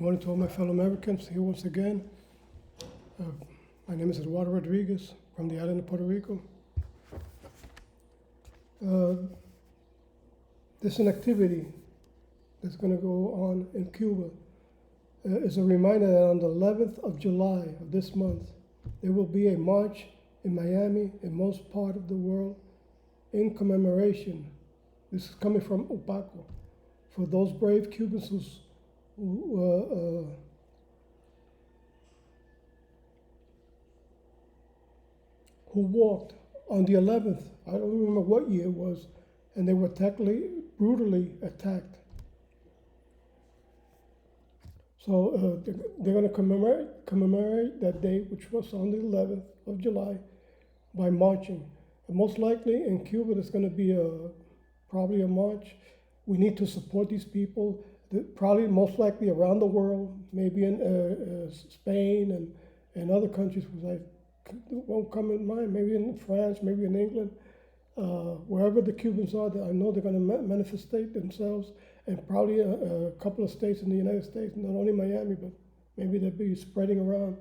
morning to all my fellow Americans here once again. My name is Eduardo Rodriguez from the island of Puerto Rico. This is an activity that's going to go on in Cuba. It's a reminder that on the 11th of July of this month, there will be a march in Miami, in most part of the world, in commemoration. This is coming from Opaco, for those brave Cubans who walked on the 11th. I don't remember what year it was, and they were brutally attacked. So they're going to commemorate that day, which was on the 11th of July, by marching. And most likely in Cuba, there's going to be probably a march. We need to support these people. Probably most likely around the world, maybe in Spain and other countries, which won't come in mind, maybe in France, maybe in England, wherever the Cubans are, I know they're going to manifestate themselves, and probably a couple of states in the United States, not only Miami, but maybe they'll be spreading around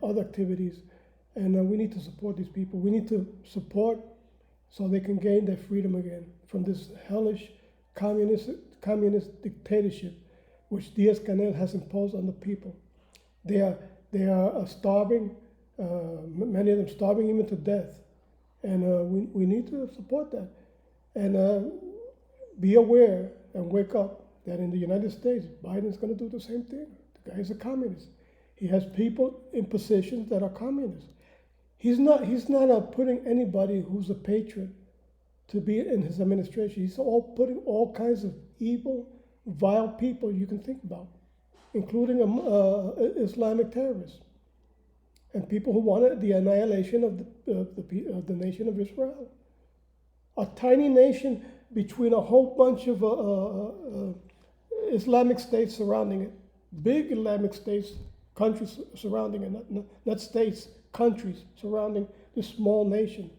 other activities. And we need to support these people. We need to support so they can gain their freedom again from this hellish communist dictatorship which Diaz-Canel has imposed on the people. They are starving, many of them starving even to death. And we need to support that. And be aware and wake up that in the United States, Biden's going to do the same thing. The guy is a communist. He has people in positions that are communists. He's not putting anybody who's a patriot to be in his administration. He's putting all kinds of evil, vile people you can think about, including Islamic terrorists and people who wanted the annihilation of the nation of Israel. A tiny nation between a whole bunch of Islamic states surrounding it, big Islamic states, countries surrounding it, not states, countries surrounding this small nation.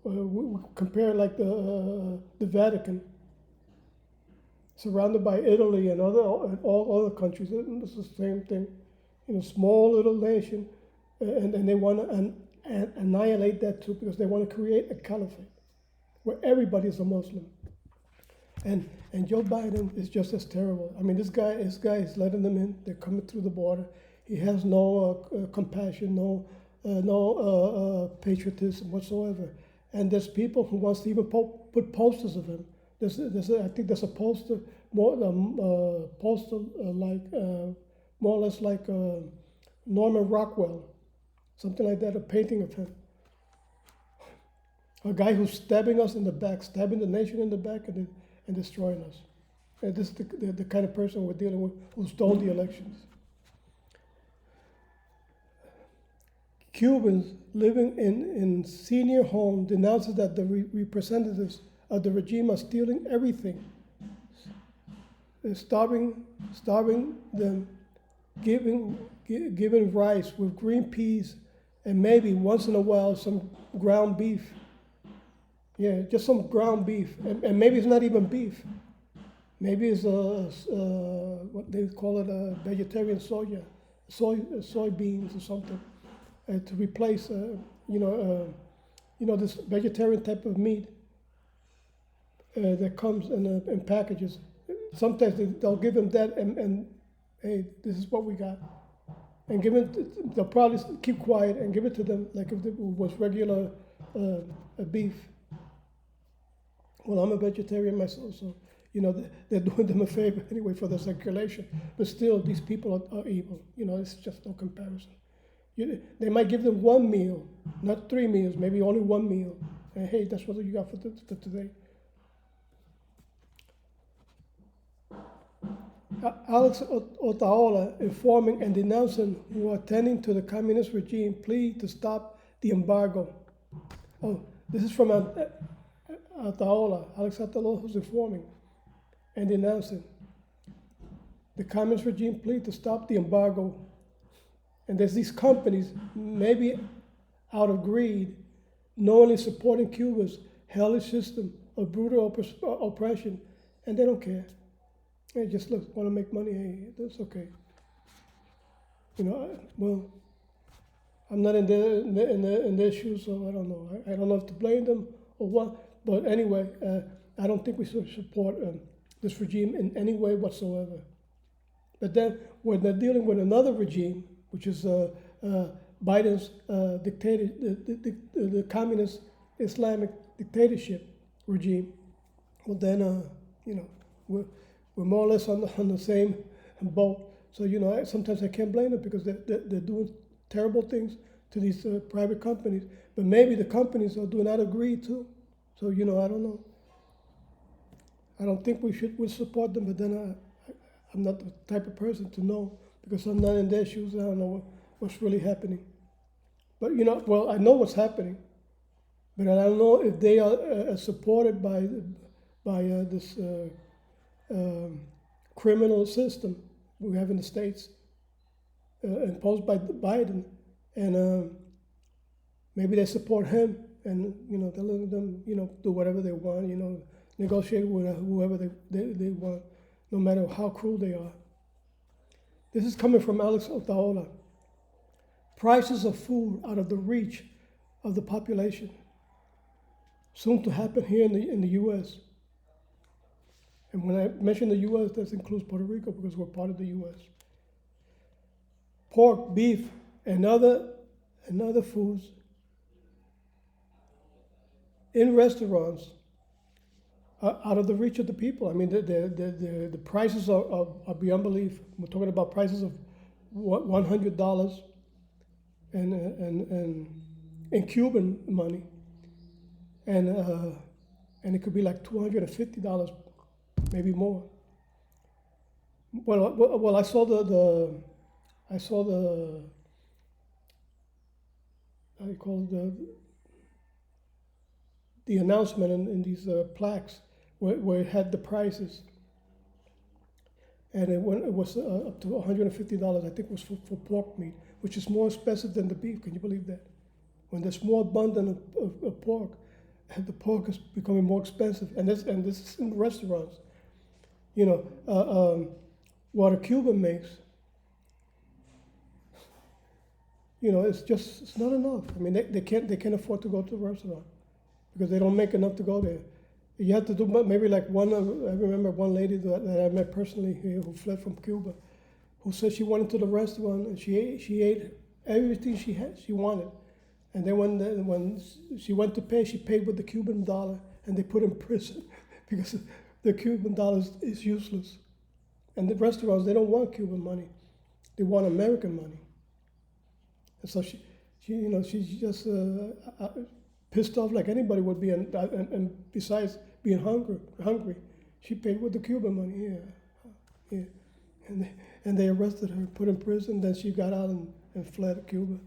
We compare like the Vatican, surrounded by Italy and all other countries. It's the same thing, small little nation, and they want to annihilate that too, because they want to create a caliphate where everybody is a Muslim. And Joe Biden is just as terrible. I mean, this guy is letting them in. They're coming through the border. He has no compassion, no patriotism whatsoever. And there's people who wants to even put posters of him. I think there's a poster, more or less like Norman Rockwell, something like that, a painting of him. A guy who's stabbing us in the back, stabbing the nation in the back and destroying us. And this is the kind of person we're dealing with, who stole the elections. Cubans living in senior homes denounces that the representatives of the regime are stealing everything. They're starving them, giving rice with green peas, and maybe once in a while some ground beef. Yeah, just some ground beef, and maybe it's not even beef. Maybe it's what they call it, a vegetarian soybeans or something. To replace, this vegetarian type of meat that comes in packages. Sometimes they'll give them that, and hey, this is what we got, and they'll probably keep quiet and give it to them like if it was regular beef. Well, I'm a vegetarian myself, so they're doing them a favor anyway for the circulation. But still, these people are evil. It's just no comparison. They might give them one meal, not 3 meals, maybe only one meal. And hey, that's what you got for today. Alex Otaola informing and denouncing who are attending to the communist regime plea to stop the embargo. Oh, this is from Otaola, Alex Otaola, who's informing and denouncing the communist regime plea to stop the embargo. And there's these companies, maybe out of greed, knowingly supporting Cuba's hellish system of brutal oppression, and they don't care. Hey, just look, want to make money. Hey, that's okay. Well, I'm not in their shoes, so I don't know. I don't know if to blame them or what. But anyway, I don't think we should support this regime in any way whatsoever. But then when they're dealing with another regime, which is Biden's dictator, the communist Islamic dictatorship regime, well then we're more or less on the same boat. So sometimes I can't blame them because they're doing terrible things to these private companies. But maybe the companies are doing out of greed too. So I don't know. I don't think we support them, but then I'm not the type of person to know because I'm not in their shoes. I don't know what's really happening. But well, I know what's happening, but I don't know if they are supported by this criminal system we have in the States imposed by Biden, and maybe they support him, and they're letting them do whatever they want, negotiate with whoever they want, no matter how cruel they are. This is coming from Alex Otaola. Prices of food out of the reach of the population. Soon to happen here in the U.S. And when I mention the U.S., that includes Puerto Rico because we're part of the U.S. Pork, beef, and other foods in restaurants are out of the reach of the people. I mean, the prices are beyond belief. We're talking about prices of $100 and in Cuban money, and it could be like $250, maybe more. Well, I saw the how you call it, the announcement in these plaques where it had the prices, and it was up to $150. I think was for pork meat, which is more expensive than the beef. Can you believe that? When there's more abundance of pork, the pork is becoming more expensive, and this is in restaurants. What a Cuban makes, it's not enough. I mean, they can't afford to go to the restaurant because they don't make enough to go there. You have to do maybe like one. I remember one lady that I met personally here who fled from Cuba, who said she went into the restaurant and she ate everything she wanted, and then when she went to pay, she paid with the Cuban dollar, and they put her in prison because the Cuban dollar is useless. And the restaurants, they don't want Cuban money, they want American money. And so she's just pissed off like anybody would be, and besides being hungry, she paid with the Cuban money. Yeah. And they arrested her, put in prison. Then she got out and fled to Cuba.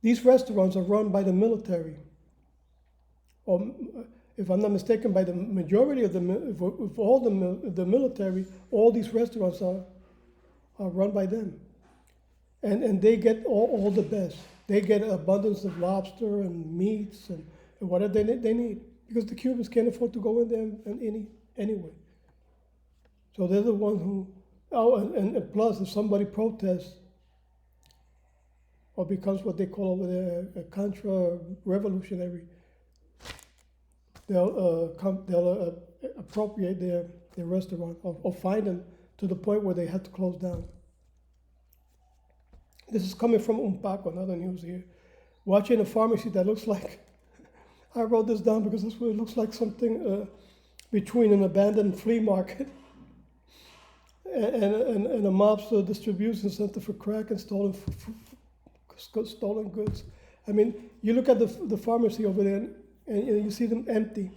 These restaurants are run by the military, or if I'm not mistaken, by the majority of all the military. All these restaurants are run by them. And they get all the best. They get abundance of lobster and meats and whatever they need, because the Cubans can't afford to go in there anyway. So they're the ones who, and plus if somebody protests or becomes what they call over there a contra-revolutionary, they'll appropriate their restaurant or fine them to the point where they have to close down. This is coming from Unpaco, another news here. Watching a pharmacy that looks like, I wrote this down because this really looks like something between an abandoned flea market and a mobster distribution center for crack and stolen goods. I mean, you look at the pharmacy over there and you see them empty.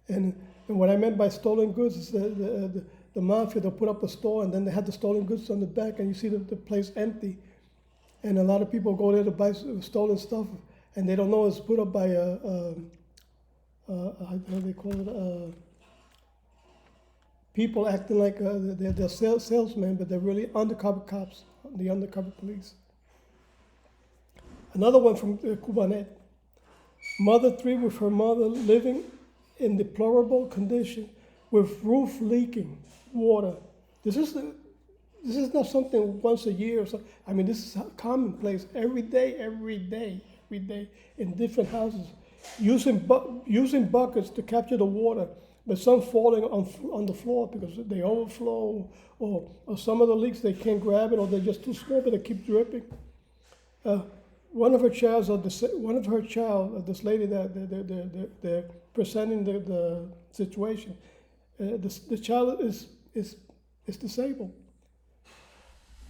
And what I meant by stolen goods is the mafia, they'll put up a store and then they have the stolen goods on the back and you see the place empty. And a lot of people go there to buy stolen stuff, and they don't know it's put up by how do they call it? People acting like they're salesmen, but they're really undercover cops, the undercover police. Another one from Cubanet. Mother 3 with her mother living in deplorable condition with roof leaking water. This is not something once a year or so. I mean, this is commonplace every day in different houses, using buckets to capture the water, but some falling on the floor because they overflow, or some of the leaks they can't grab it, or they're just too small, but they keep dripping. One of her this lady that they're presenting the situation, the child is disabled,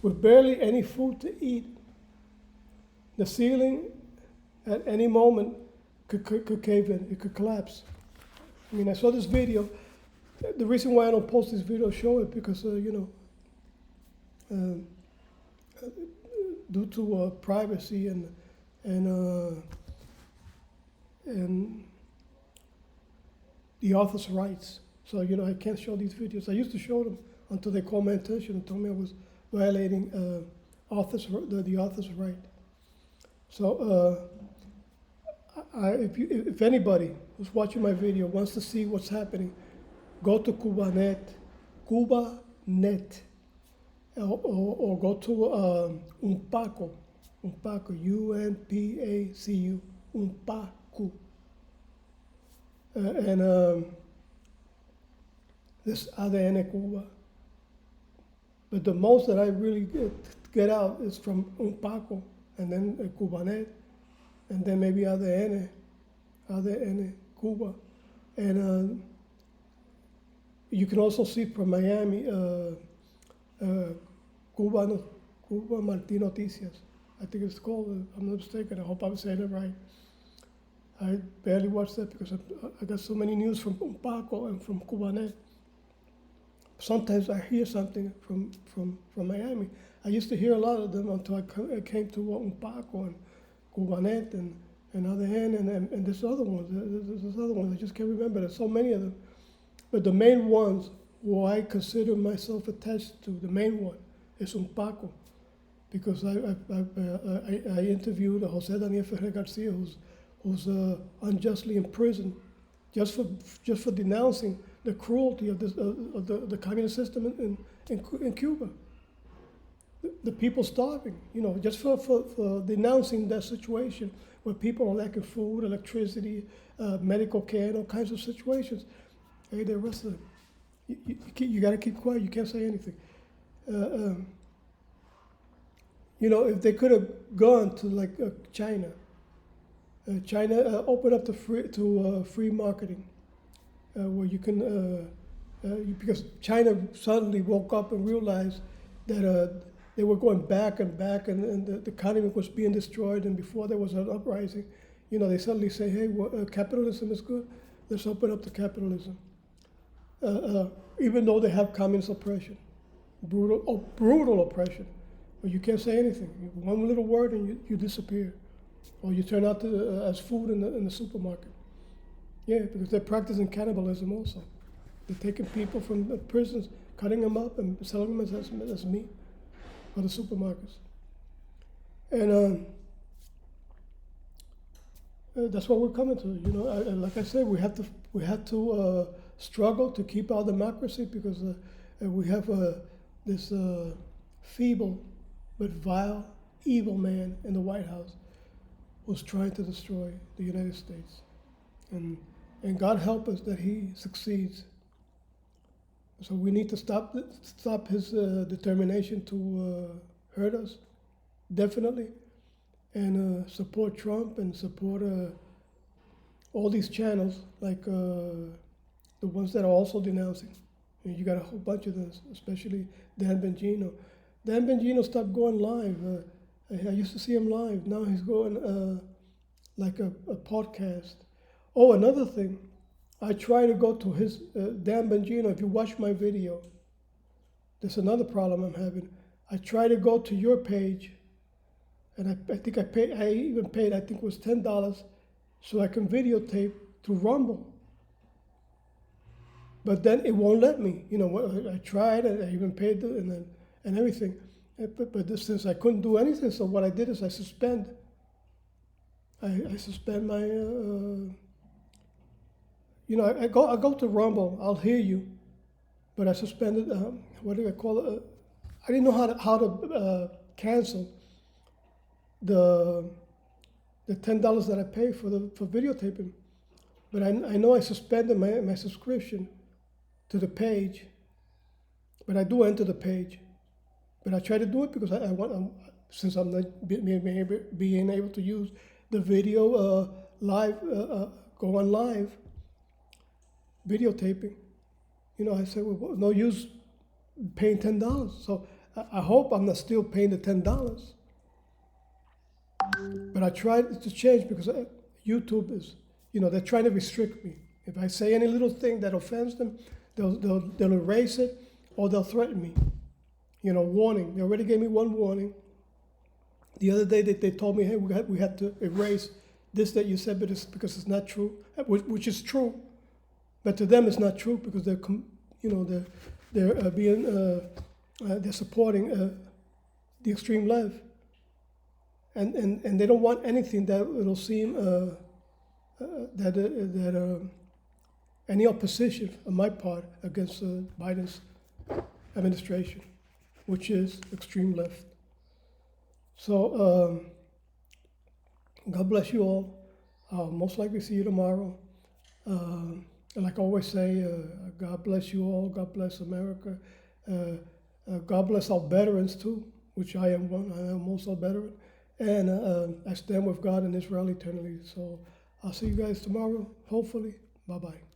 with barely any food to eat. The ceiling at any moment could cave in, it could collapse. I mean, I saw this video. The reason why I don't post this video show it because, due to privacy and the author's rights. So, I can't show these videos. I used to show them until they called my attention and told me I was violating the author's right. So, if anybody who's watching my video wants to see what's happening, go to Cubanet, or go to Unpacu, UNPACU, Unpacu, and this ADN Cuba. But the most that I really get out is from Unpacu, and then Cubanet, and then maybe ADN Cuba. And you can also see from Miami, Cuba Martín Noticias. I think it's called, if I'm not mistaken. I hope I'm saying it right. I barely watch that because I got so many news from Unpacu and from Cubanet. Sometimes I hear something from Miami. I used to hear a lot of them until I came to Unpacu and Cubanet and ADN and this other one. There's other ones. I just can't remember. There's so many of them. But the main ones who I consider myself attached to, the main one is Unpacu, because I interviewed Jose Daniel Ferrer Garcia, who's unjustly imprisoned just for denouncing the cruelty of the communist system in Cuba. The people starving, just for denouncing that situation where people are lacking food, electricity, medical care, and all kinds of situations. Hey, they arrested them. You got to keep quiet. You can't say anything. If they could have gone to China, China opened up to free marketing, where you can because China suddenly woke up and realized that they were going back and the economy was being destroyed, and before there was an uprising, they suddenly say, hey, capitalism is good. Let's open up to capitalism. Even though they have communist oppression, brutal oppression, but you can't say anything. One little word and you disappear, or you turn out as food in the supermarket. Yeah, because they're practicing cannibalism also. They're taking people from the prisons, cutting them up and selling them as meat for the supermarkets. And that's what we're coming to. Like I said, we have to struggle to keep our democracy because we have this feeble but vile, evil man in the White House who's trying to destroy the United States. And God help us that he succeeds. So we need to stop his determination to hurt us, definitely, and support Trump and support all these channels like the ones that are also denouncing. You got a whole bunch of them, especially Dan Bongino. Dan Bongino stopped going live. I used to see him live. Now he's going like a podcast. Oh, another thing. I try to go to his, Dan Bongino, if you watch my video, there's another problem I'm having. I try to go to your page, and I think I even paid, I think it was $10, so I can videotape through Rumble. But then it won't let me. I tried, and I even paid and everything. But since I couldn't do anything, so what I did is I suspend my, I go to Rumble. I'll hear you, but I suspended. What do I call it? I didn't know how to cancel the $10 that I pay for videotaping. But I know I suspended my subscription to the page. But I do enter the page. But I try to do it because I want, since I'm not being able to use the video live, go on live videotaping. I said, well, no use paying $10. So I hope I'm not still paying the $10. But I tried to change because YouTube is, they're trying to restrict me. If I say any little thing that offends them, they'll erase it or they'll threaten me. Warning. They already gave me one warning. The other day they told me, hey, we had to erase this that you said, but it's because it's not true, which is true. But to them, it's not true because they're supporting the extreme left, and they don't want anything that it'll seem that any opposition on my part against Biden's administration, which is extreme left. So God bless you all. Most likely see you tomorrow. And like I always say, God bless you all. God bless America. God bless our veterans too, which I am one. I am also a veteran. And I stand with God in Israel eternally. So I'll see you guys tomorrow, hopefully. Bye-bye.